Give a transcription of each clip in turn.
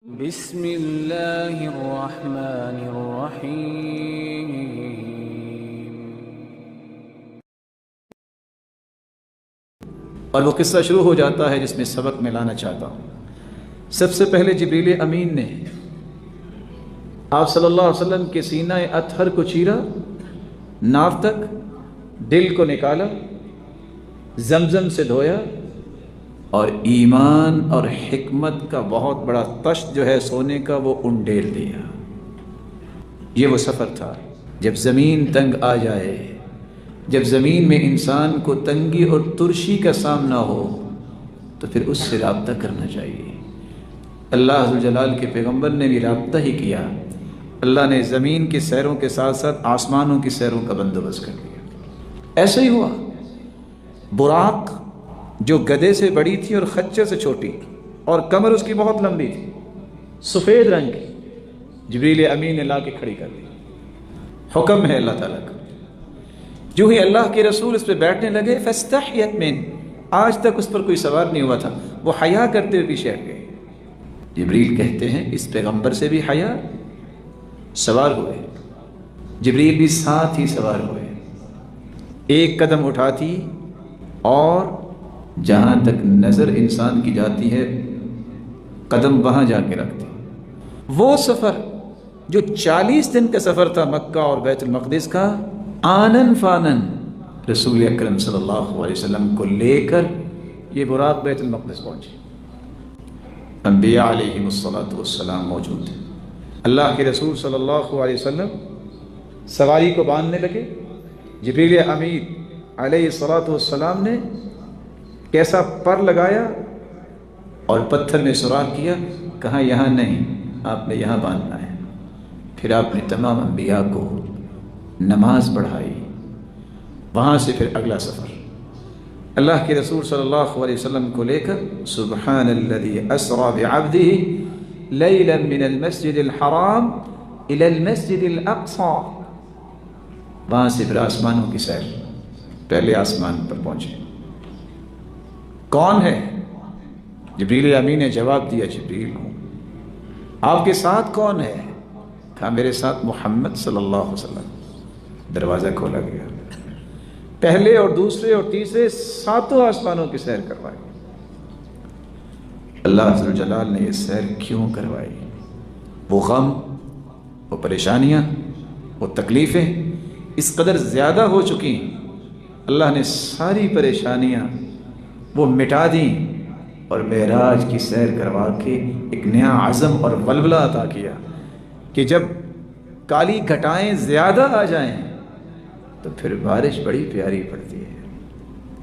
بسم اللہ الرحمن الرحیم۔ اور وہ قصہ شروع ہو جاتا ہے جس میں سبق میں لانا چاہتا ہوں۔ سب سے پہلے جبریل امین نے آپ صلی اللہ علیہ وسلم کے سینہ اطہر کو چیرا، ناف تک، دل کو نکالا، زمزم سے دھویا، اور ایمان اور حکمت کا بہت بڑا تشت جو ہے سونے کا وہ انڈیل دیا۔ یہ وہ سفر تھا جب زمین تنگ آ جائے، جب زمین میں انسان کو تنگی اور ترشی کا سامنا ہو تو پھر اس سے رابطہ کرنا چاہیے۔ اللہ ذوالجلال کے پیغمبر نے بھی رابطہ ہی کیا۔ اللہ نے زمین کی سیروں کے ساتھ ساتھ آسمانوں کی سیروں کا بندوبست کر دیا۔ ایسے ہی ہوا، براق جو گدھے سے بڑی تھی اور خچر سے چھوٹی اور کمر اس کی بہت لمبی تھی، سفید رنگ کی، جبریل امین نے لا کے کھڑی کر دی۔ حکم ہے اللہ تعالیٰ کا۔ جو ہی اللہ کے رسول اس پہ بیٹھنے لگے، فاستحیت من، آج تک اس پر کوئی سوار نہیں ہوا تھا، وہ حیا کرتے ہوئے پیچھے ہٹ گئے۔ جبریل کہتے ہیں اس پیغمبر سے بھی حیا، سوار ہوئے۔ جبریل بھی ساتھ ہی سوار ہوئے۔ ایک قدم اٹھاتی اور جہاں تک نظر انسان کی جاتی ہے قدم وہاں جا کے رکھتی۔ وہ سفر جو 40 دن کا سفر تھا مکہ اور بیت المقدس کا، آنن فانن رسول اکرم صلی اللہ علیہ وسلم کو لے کر یہ براق بیت المقدس پہنچے۔ انبیاء علیہم الصلاۃ والسلام موجود تھے۔ اللہ کے رسول صلی اللہ علیہ وسلم سواری کو باندھنے لگے۔ جبریل امین علیہ الصلاۃ والسلام نے کیسا پر لگایا اور پتھر میں سوراخ کیا، کہا یہاں نہیں، آپ نے یہاں باندھنا ہے۔ پھر آپ نے تمام انبیاء کو نماز پڑھائی۔ وہاں سے پھر اگلا سفر اللہ کے رسول صلی اللہ علیہ وسلم کو لے کر، سبحان الذی اسری بعبدہ لیلا من المسجد الحرام الی المسجد الاقصی، وہاں سے پھر آسمانوں کی سیر، پہلے آسمان پر پہنچے۔ کون ہے؟ جبریل امین نے جواب دیا، جبریل ہوں۔ آپ کے ساتھ کون ہے؟ کہا میرے ساتھ محمد صلی اللہ علیہ وسلم۔ دروازہ کھولا گیا، پہلے اور دوسرے اور تیسرے ساتوں آسمانوں کی سیر کروائی۔ اللہ عز و جلال نے یہ سیر کیوں کروائی؟ وہ غم، وہ پریشانیاں، وہ تکلیفیں اس قدر زیادہ ہو چکی، اللہ نے ساری پریشانیاں وہ مٹا دیں اور معراج کی سیر کروا کے ایک نیا عزم اور ولولہ عطا کیا کہ جب کالی گھٹائیں زیادہ آ جائیں تو پھر بارش بڑی پیاری پڑتی ہے۔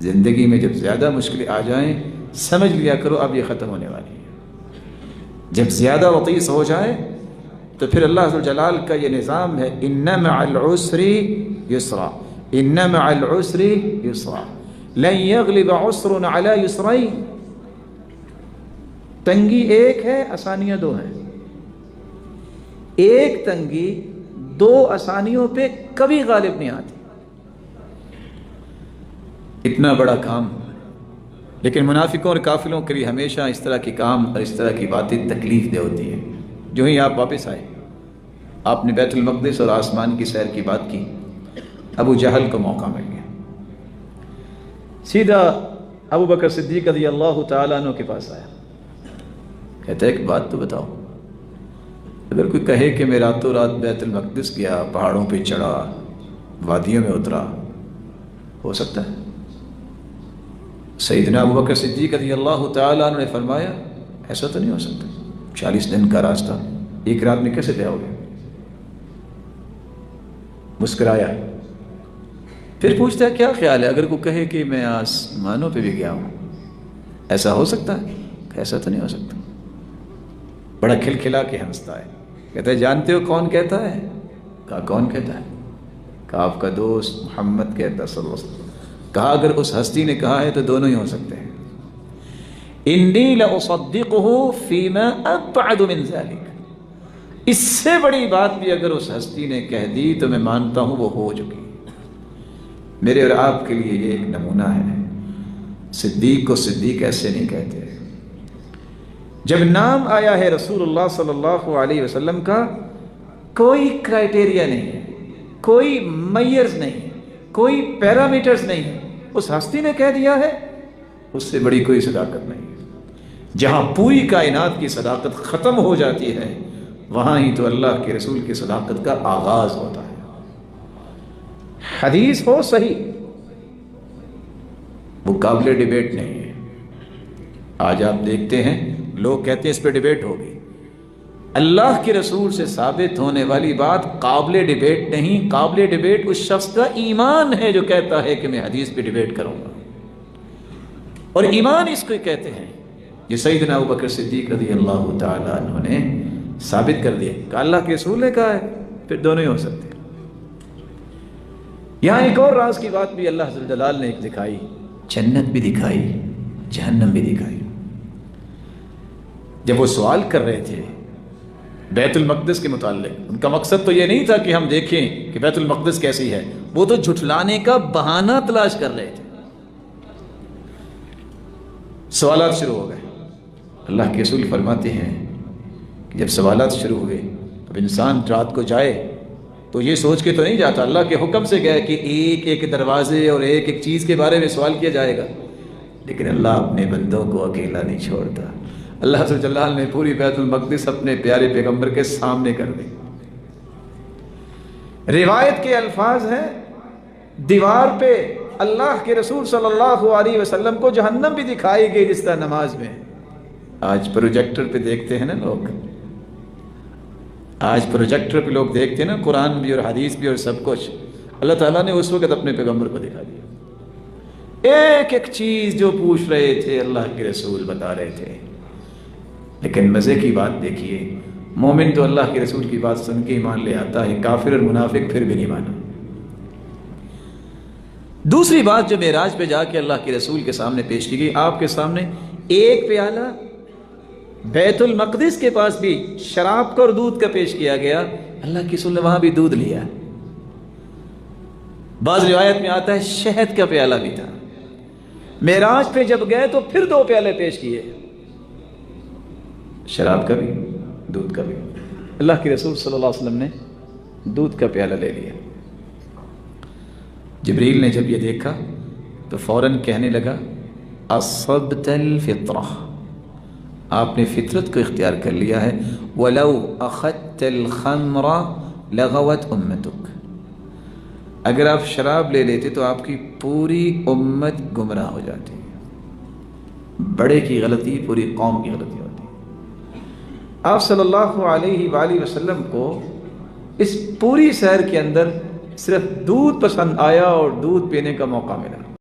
زندگی میں جب زیادہ مشکلیں آ جائیں سمجھ لیا کرو اب یہ ختم ہونے والی ہے۔ جب زیادہ وطیس ہو جائے تو پھر اللہ عز و جلال کا یہ نظام ہے، ان مع العسر یسرا، ان مع العسر یسرا، لن یغلب عسر علی یسرین۔ تنگی ایک ہے، آسانیاں دو ہیں۔ ایک تنگی دو آسانیوں پہ کبھی غالب نہیں آتی۔ اتنا بڑا کام، لیکن منافقوں اور کافروں کے لیے ہمیشہ اس طرح کی کام اور اس طرح کی باتیں تکلیف دہ ہوتی ہیں۔ جو ہی آپ واپس آئے، آپ نے بیت المقدس اور آسمان کی سیر کی بات کی، ابو جہل کو موقع مل گیا، سیدھا ابو بکر صدیق رضی اللہ تعالیٰ عنہ کے پاس آیا، کہتا ہے ایک بات تو بتاؤ، اگر کوئی کہے کہ میں راتوں رات بیت المقدس گیا، پہاڑوں پہ چڑھا، وادیوں میں اترا، ہو سکتا ہے؟ سیدنا ابو بکر صدیق رضی اللہ تعالیٰ عنہ نے فرمایا ایسا تو نہیں ہو سکتا، 40 دن کا راستہ ایک رات میں کیسے طے ہو گیا؟ مسکرایا۔ پھر پوچھتا ہے کیا خیال ہے اگر کوئی کہے کہ میں آسمانوں پہ بھی گیا ہوں، ایسا ہو سکتا ہے؟ ایسا تو نہیں ہو سکتا۔ بڑا کھلکھلا کے ہنستا ہے، کہتا ہے جانتے ہو کون کہتا ہے؟ کہا کون کہتا ہے؟ کہا آپ کا دوست محمد کہتا صلی اللہ علیہ وسلم۔ کہا اگر اس ہستی نے کہا ہے تو دونوں ہی ہو سکتے ہیں۔ انی لاصدقہ فیما ابعد من ذلک، اس سے بڑی بات بھی اگر اس ہستی نے کہہ دی تو میں مانتا ہوں وہ ہو چکی۔ میرے اور آپ کے لیے یہ ایک نمونہ ہے۔ صدیق کو صدیق ایسے نہیں کہتے، جب نام آیا ہے رسول اللہ صلی اللہ علیہ وسلم کا، کوئی کرائٹیریا نہیں ہے، کوئی میئرز نہیں، کوئی پیرامیٹرز نہیں ہے، اس ہستی نے کہہ دیا ہے، اس سے بڑی کوئی صداقت نہیں ہے۔ جہاں پوری کائنات کی صداقت ختم ہو جاتی ہے، وہاں ہی تو اللہ کے رسول کی صداقت کا آغاز ہوتا ہے۔ حدیث ہو صحیح، وہ قابل ڈیبیٹ نہیں ہے۔ آج آپ دیکھتے ہیں لوگ کہتے ہیں اس پہ ڈیبیٹ ہوگی۔ اللہ کے رسول سے ثابت ہونے والی بات قابل ڈیبیٹ نہیں، قابل ڈیبیٹ اس شخص کا ایمان ہے جو کہتا ہے کہ میں حدیث پہ ڈیبیٹ کروں گا، اور ایمان اس کو کہتے ہیں یہ سیدنا ابوبکر صدیق رضی اللہ تعالیٰ عنہ نے ثابت کر دیا کہ اللہ کے رسول نے کہا ہے، پھر دونوں ہی ہو سکتے ہیں۔ یہاں ایک اور راز کی بات بھی اللہ جل جلال نے ایک دکھائی، جنت بھی دکھائی، جہنم بھی دکھائی۔ جب وہ سوال کر رہے تھے بیت المقدس کے متعلق، ان کا مقصد تو یہ نہیں تھا کہ ہم دیکھیں کہ بیت المقدس کیسی ہے، وہ تو جھٹلانے کا بہانہ تلاش کر رہے تھے۔ سوالات شروع ہو گئے۔ اللہ کے رسول فرماتے ہیں کہ جب سوالات شروع ہوئے، اب انسان رات کو جائے تو یہ سوچ کے تو نہیں جاتا، اللہ کے حکم سے گئے کہ ایک ایک دروازے اور ایک ایک چیز کے بارے میں سوال کیا جائے گا، لیکن اللہ اپنے بندوں کو اکیلا نہیں چھوڑتا۔ اللہ جل جلال نے پوری بیت المقدس اپنے پیارے پیغمبر کے سامنے کر دی۔ روایت کے الفاظ ہیں، دیوار پہ اللہ کے رسول صلی اللہ علیہ وسلم کو جہنم بھی دکھائی گئی جس طرح نماز میں۔ آج پروجیکٹر پہ دیکھتے ہیں نا لوگ، آج پروجیکٹر پہ لوگ دیکھتے ہیں نا، قرآن بھی اور حدیث بھی اور سب کچھ۔ اللہ تعالیٰ نے اس وقت اپنے پیغمبر کو دکھا دیا، ایک ایک چیز جو پوچھ رہے تھے اللہ کے رسول بتا رہے تھے۔ لیکن مزے کی بات دیکھیے، مومن تو اللہ کے رسول کی بات سن کے ایمان لے آتا ہے، کافر اور منافق پھر بھی نہیں مانا۔ دوسری بات جو معراج پہ جا کے اللہ کے رسول کے سامنے پیش کی گئی، آپ کے سامنے ایک پیالہ بیت المقدس کے پاس بھی شراب کا اور دودھ کا پیش کیا گیا، اللہ کے رسول نے وہاں بھی دودھ لیا۔ بعض روایت میں آتا ہے شہد کا پیالہ بھی تھا۔ معراج پہ جب گئے تو پھر 2 پیالے پیش کیے، شراب کا بھی دودھ کا بھی۔ اللہ کے رسول صلی اللہ علیہ وسلم نے دودھ کا پیالہ لے لیا۔ جبریل نے جب یہ دیکھا تو فوراً کہنے لگا اصبت الفطرہ، آپ نے فطرت کو اختیار کر لیا ہے۔ وَلَوْ أَخَذْتَ الْخَمْرَ لَغَوَتْ أُمَّتُكَ، اگر آپ شراب لے لیتے تو آپ کی پوری امت گمراہ ہو جاتی، بڑے کی غلطی پوری قوم کی غلطی ہوتی۔ آپ صلی اللہ علیہ وآلہ وسلم کو اس پوری سیر کے اندر صرف دودھ پسند آیا اور دودھ پینے کا موقع ملا۔